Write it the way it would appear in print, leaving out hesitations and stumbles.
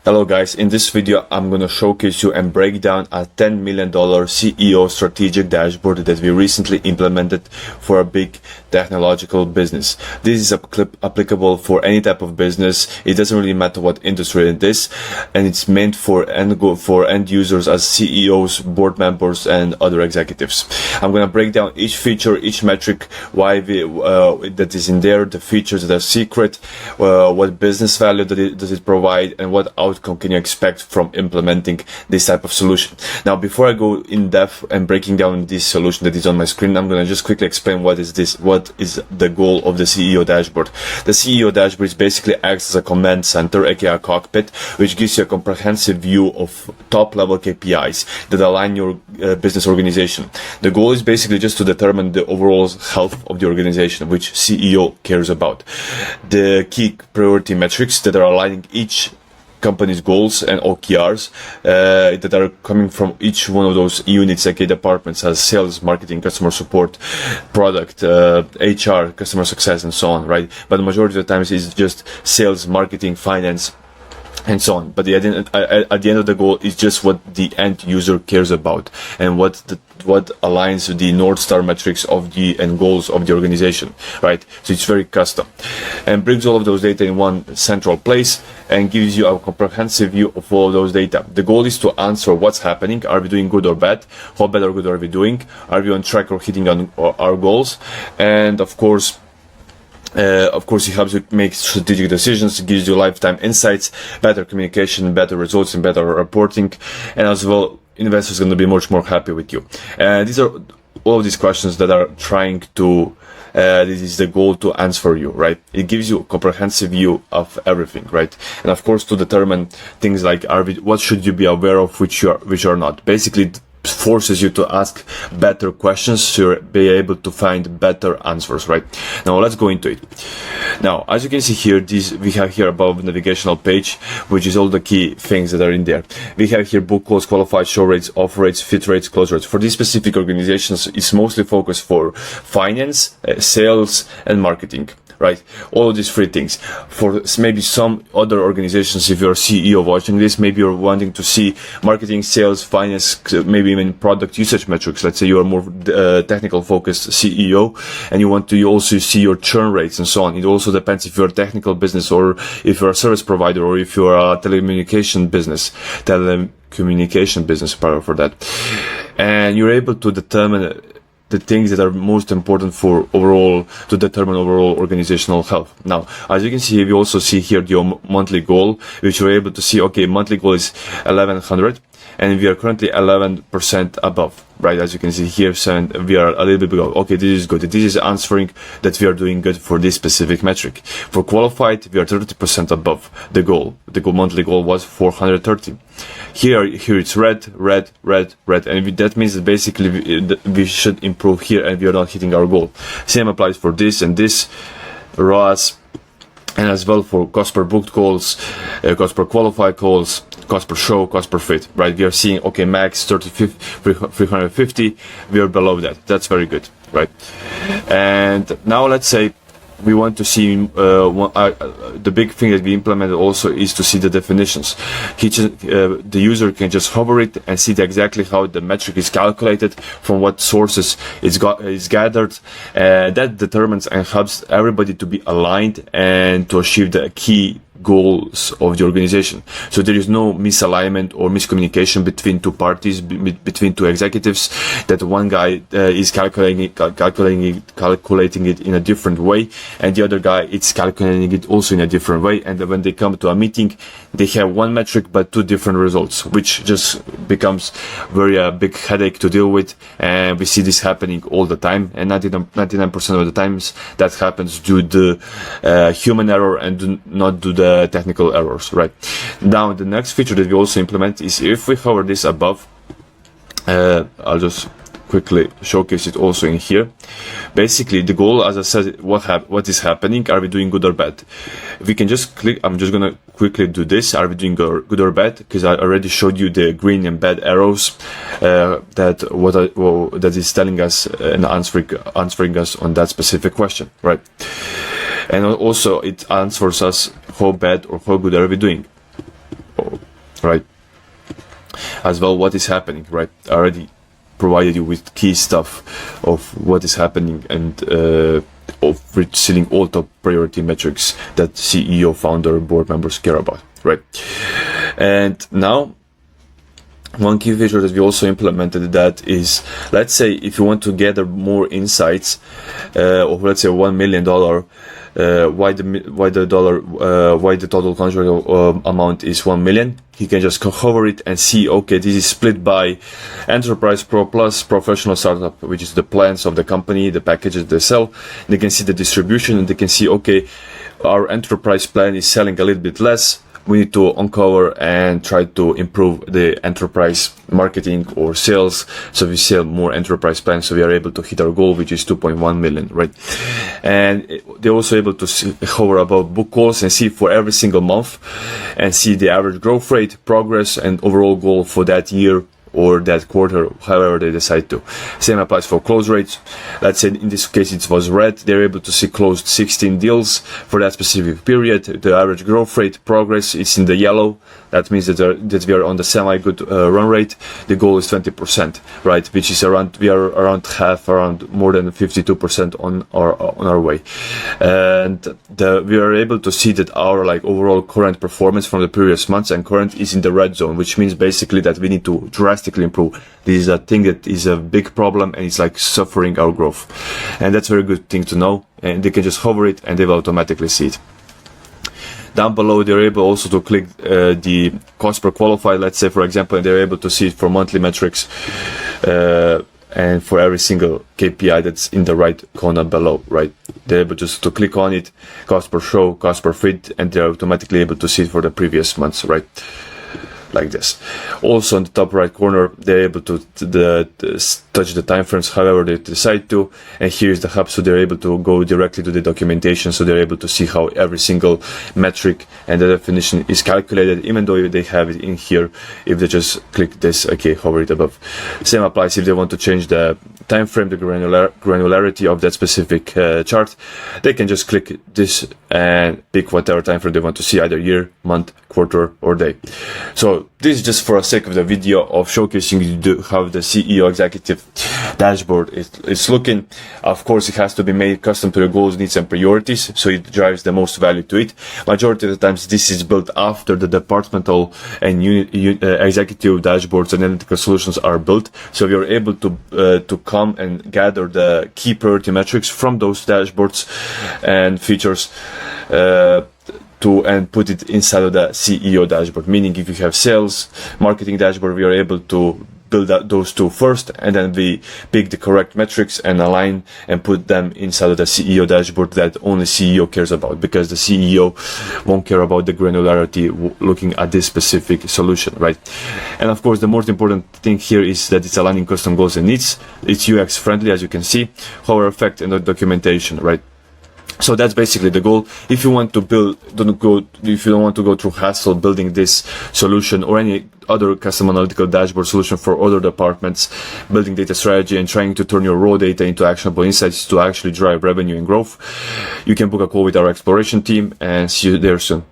Hello guys, in this video I'm going to showcase you and break down a $10 million CEO strategic dashboard that we recently implemented for a big technological business. This is applicable for any type of business. It doesn't really matter what industry it is, and it's meant for end users as CEOs, board members and other executives. I'm going to break down each feature, each metric, why that is in there, the features that are secret, what business value does it provide, and what outcome can you expect from implementing this type of solution. Now, before I go in depth and breaking down this solution that is on my screen, I'm going to just quickly explain what is the goal of the CEO dashboard. The CEO dashboard is basically acts as a command center, aka a cockpit, which gives you a comprehensive view of top level KPIs that align your business organization. The goal is basically just to determine the overall health of the organization, which CEO cares about. The key priority metrics that are aligning each company's goals and OKRs that are coming from each one of those units, aka departments, as sales, marketing, customer support, product, HR, customer success, and so on, right? But the majority of the times it's just sales, marketing, finance, and so on. But at the end of the goal is just what the end user cares about and what aligns with the North Star metrics of the and goals of the organization, right? So it's very custom and brings all of those data in one central place and gives you a comprehensive view of all of those data. The goal is to answer what's happening. Are we doing good or bad? How bad or good are we doing? Are we on track or hitting on our goals? And of course, it helps you make strategic decisions. It gives you lifetime insights, better communication, better results, and better reporting. And as well, investors are going to be much more happy with you. These are all of these questions that are trying to, this is the goal to answer you, right? It gives you a comprehensive view of everything, right? And of course, to determine things like, what should you be aware of, which are not. Basically, forces you to ask better questions to be able to find better answers, right? Now let's go into it. Now, as you can see here, we have here above navigational page, which is all the key things that are in there. We have here book calls, qualified, show rates, offer rates, fit rates, close rates. For these specific organizations, it's mostly focused for finance, sales, and marketing, right? All of these three things. For maybe some other organizations, if you're a CEO watching this, maybe you're wanting to see marketing, sales, finance, maybe even product usage metrics. Let's say you are more technical focused CEO and you want to also see your churn rates and so on. It also depends if you're a technical business or if you're a service provider or if you're a telecommunication business, for that. And you're able to determine the things that are most important to determine overall organizational health. Now, as you can see, we also see here your monthly goal, which you're able to see, okay, monthly goal is 1100 and we are currently 11% above, right? As you can see here, we are a little bit below. Okay, this is good. This is answering that we are doing good for this specific metric. For qualified, we are 30% above the goal. The monthly goal was 430. Here it's red, red, red, red, and that means that basically we should improve here and we are not hitting our goal. Same applies for this and this, ROAS, and as well for cost per booked calls, cost per qualified calls, cost per show, cost per fit, right? We are seeing, okay, max 350, we are below that. That's very good, right? And now let's say we want to see the big thing that we implemented also is to see the definitions. The user can just hover it and see exactly how the metric is calculated, from what sources is gathered. That determines and helps everybody to be aligned and to achieve the key goals of the organization. So there is no misalignment or miscommunication between two parties, between two executives, that one guy is calculating it in a different way and the other guy is calculating it also in a different way, and when they come to a meeting they have one metric but two different results, which just becomes very big headache to deal with. And we see this happening all the time, and 99% of the times that happens due to human error and not due to technical errors, right? Now the next feature that we also implement is if we hover this above, I'll just quickly showcase it also in here. Basically the goal, as I said, what is happening, are we doing good or bad? We can just click, I'm just gonna quickly do this, are we doing good or bad, because I already showed you the green and bad arrows that is telling us and answering us on that specific question, right? And also it answers us how bad or how good are we doing. right? As well, what is happening, right? I already provided you with key stuff of what is happening and of sealing all top priority metrics that CEO, founder, board members care about, right? And now, one key feature that we also implemented that is, let's say if you want to gather more insights of, let's say, $1 million, why the total contract amount is 1 million, he can just hover it and see, okay, this is split by Enterprise Pro Plus, Professional Startup, which is the plans of the company, the packages they sell. They can see the distribution and they can see, okay, our enterprise plan is selling a little bit less. We need to uncover and try to improve the enterprise marketing or sales, so we sell more enterprise plans, so we are able to hit our goal, which is 2.1 million, right? And they're also able to hover about book calls and see for every single month and see the average growth rate, progress, and overall goal for that year or that quarter, however they decide to. Same applies for close rates. Let's say in this case it was red. They're able to see closed 16 deals for that specific period. The average growth rate, progress is in the yellow. That means that we are on the semi-good run rate. The goal is 20%, right? Which is we are around more than 52% on our way. And we are able to see that our overall current performance from the previous months and current is in the red zone, which means basically that we need to drastically improve. This is a thing that is a big problem and it's suffering our growth. And that's a very good thing to know. And they can just hover it and they will automatically see it. Down below, they're able also to click the cost per qualified, let's say, for example, and they're able to see it for monthly metrics and for every single KPI that's in the right corner below, right? They're able just to click on it, cost per show, cost per feed, and they're automatically able to see it for the previous months, right? Like this. Also on the top right corner, they're able to touch the timeframes however they decide to, and here's the hub, so they're able to go directly to the documentation, so they're able to see how every single metric and the definition is calculated, even though they have it in here. If they just click this, okay, hover it above. Same applies if they want to change the time frame, the granularity of that specific chart. They can just click this and pick whatever time frame they want to see, either year, month, quarter, or day. So this is just for the sake of the video of showcasing you how the CEO executive dashboard is looking. Of course, it has to be made custom to your goals, needs, and priorities, so it drives the most value to it. Majority of the times, this is built after the departmental and executive dashboards and analytical solutions are built. So we are able to come and gather the key priority metrics from those dashboards and features and put it inside of the CEO dashboard. Meaning, if you have sales, marketing dashboard, we are able to build out those two first, and then we pick the correct metrics and align and put them inside of the CEO dashboard that only CEO cares about, because the CEO won't care about the granularity looking at this specific solution, right? And of course, the most important thing here is that it's aligning custom goals and needs. It's UX friendly, as you can see, hover effect and the documentation, right? So that's basically the goal. If you want to if you don't want to go through hassle building this solution or any other custom analytical dashboard solution for other departments, building data strategy and trying to turn your raw data into actionable insights to actually drive revenue and growth, you can book a call with our exploration team and see you there soon.